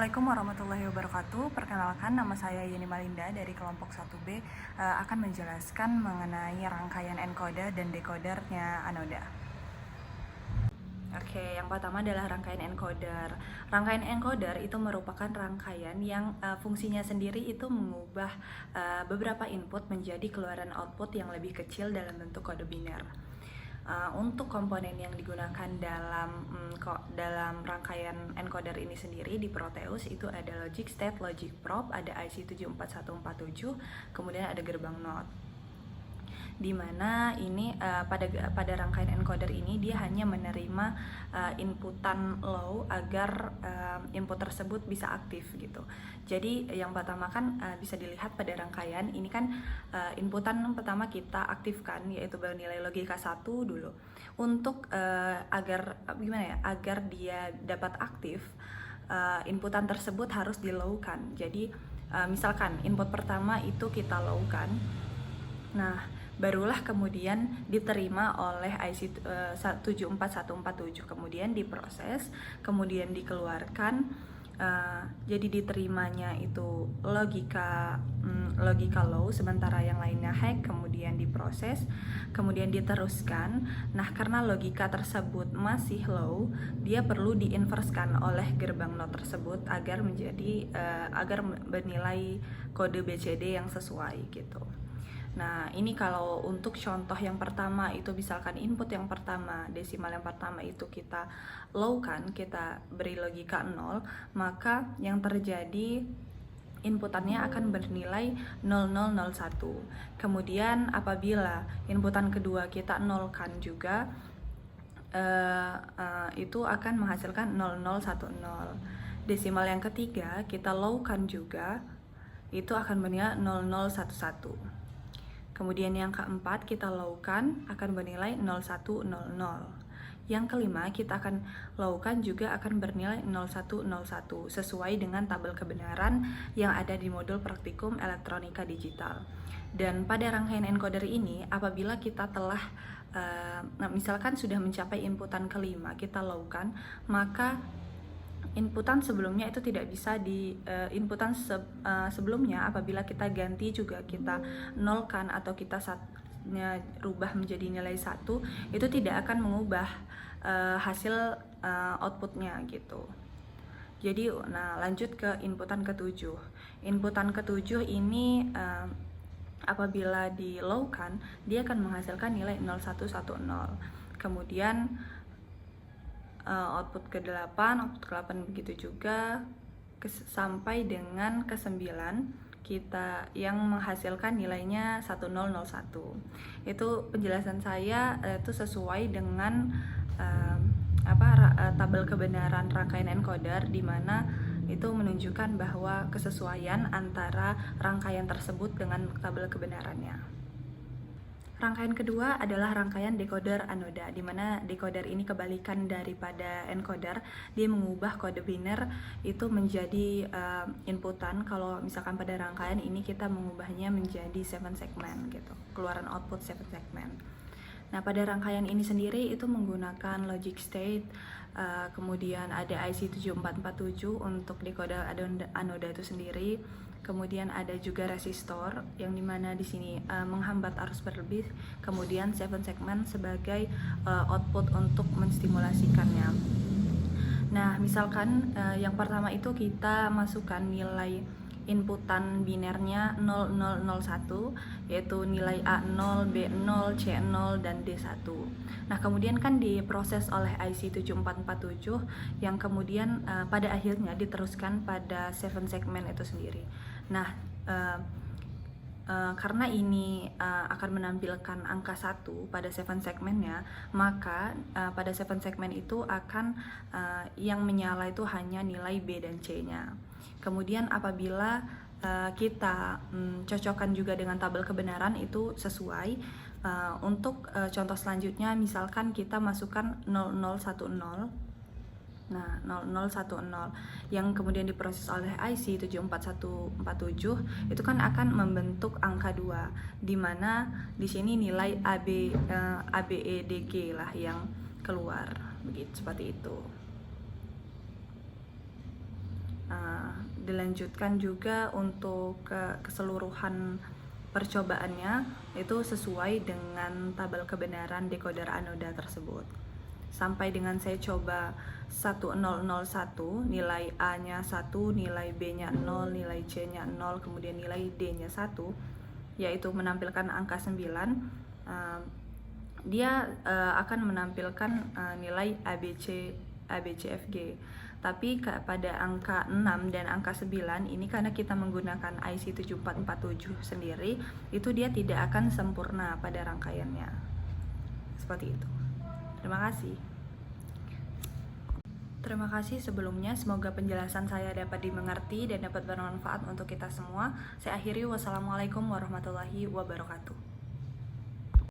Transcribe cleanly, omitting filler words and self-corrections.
Assalamualaikum warahmatullahi wabarakatuh. Perkenalkan, nama saya Yeni Malinda dari kelompok 1B, akan menjelaskan mengenai rangkaian encoder dan decodernya Anoda. Oke, yang pertama adalah rangkaian encoder. Rangkaian encoder itu merupakan rangkaian yang fungsinya sendiri itu mengubah beberapa input menjadi keluaran output yang lebih kecil dalam bentuk kode biner. Untuk komponen yang digunakan dalam rangkaian encoder ini sendiri di Proteus itu ada logic state, logic probe, ada IC 74147, kemudian ada gerbang NOT. Dimana ini pada rangkaian encoder ini dia hanya menerima inputan low agar input tersebut bisa aktif gitu. Jadi yang pertama kan bisa dilihat pada rangkaian ini kan inputan pertama kita aktifkan yaitu bernilai logika 1 dulu. Untuk agar dia dapat aktif, inputan tersebut harus di low kan. Jadi misalkan input pertama itu kita low kan. Nah, barulah kemudian diterima oleh IC 74147, kemudian diproses, kemudian dikeluarkan. Jadi diterimanya itu logika low, sementara yang lainnya high, kemudian diproses, kemudian diteruskan. Nah, karena logika tersebut masih low, dia perlu diinverskan oleh gerbang NOT tersebut agar bernilai kode BCD yang sesuai gitu. Nah, ini kalau untuk contoh yang pertama itu misalkan input yang pertama, desimal yang pertama itu kita low kan, kita beri logika 0, maka yang terjadi inputannya akan bernilai 0001. Kemudian apabila inputan kedua kita 0 kan juga, itu akan menghasilkan 0010. Desimal yang ketiga kita low kan juga, itu akan bernilai 0011. Kemudian yang keempat kita low kan akan bernilai 0100. Yang kelima kita akan low kan juga akan bernilai 0101 sesuai dengan tabel kebenaran yang ada di modul praktikum elektronika digital. Dan pada rangkaian encoder ini apabila kita telah misalkan sudah mencapai inputan kelima kita low kan, maka inputan sebelumnya itu tidak bisa sebelumnya apabila kita ganti juga kita nolkan atau kita rubah menjadi nilai 1, itu tidak akan mengubah hasil outputnya gitu. Jadi lanjut ke inputan ketujuh. Inputan ketujuh ini apabila di low kan dia akan menghasilkan nilai 0110. Kemudian output ke-8, output ke-8 begitu juga sampai dengan ke-9 kita yang menghasilkan nilainya 1001. Itu penjelasan saya itu sesuai dengan tabel kebenaran rangkaian encoder, di mana itu menunjukkan bahwa kesesuaian antara rangkaian tersebut dengan tabel kebenarannya. Rangkaian kedua adalah rangkaian decoder anoda, di mana decoder ini kebalikan daripada encoder. Dia mengubah kode biner itu menjadi inputan. Kalau misalkan pada rangkaian ini kita mengubahnya menjadi 7 segmen gitu, keluaran output 7 segmen. Nah, pada rangkaian ini sendiri itu menggunakan logic state, kemudian ada IC 7447 untuk decoder anoda itu sendiri. Kemudian ada juga resistor yang dimana di sini menghambat arus berlebih, kemudian 7 segmen sebagai output untuk menstimulasikannya. Nah, misalkan yang pertama itu kita masukkan nilai inputan binernya 0001, yaitu nilai A0, B0, C0, dan D1. Nah, kemudian kan diproses oleh IC 7447 yang kemudian pada akhirnya diteruskan pada 7 segmen itu sendiri. Nah, karena ini akan menampilkan angka 1 pada 7 segmennya, maka pada 7 segmen itu akan yang menyala itu hanya nilai B dan C-nya. Kemudian apabila kita cocokkan juga dengan tabel kebenaran itu sesuai, untuk contoh selanjutnya misalkan kita masukkan 0010. Nah, 0010 yang kemudian diproses oleh IC 74147 itu kan akan membentuk angka 2, di mana di sini nilai ABEDG lah yang keluar, begitu seperti itu. Dilanjutkan juga untuk keseluruhan percobaannya itu sesuai dengan tabel kebenaran decoder anoda tersebut. Sampai dengan saya coba 1001, nilai A-nya 1, nilai B-nya 0, nilai C-nya 0, kemudian nilai D-nya 1, yaitu menampilkan angka 9. Dia akan menampilkan nilai ABCFG. Tapi pada angka 6 dan angka 9 ini, karena kita menggunakan IC 7447 sendiri, itu dia tidak akan sempurna pada rangkaiannya. Seperti itu. Terima kasih. Terima kasih sebelumnya, semoga penjelasan saya dapat dimengerti dan dapat bermanfaat untuk kita semua. Saya akhiri, wassalamualaikum warahmatullahi wabarakatuh.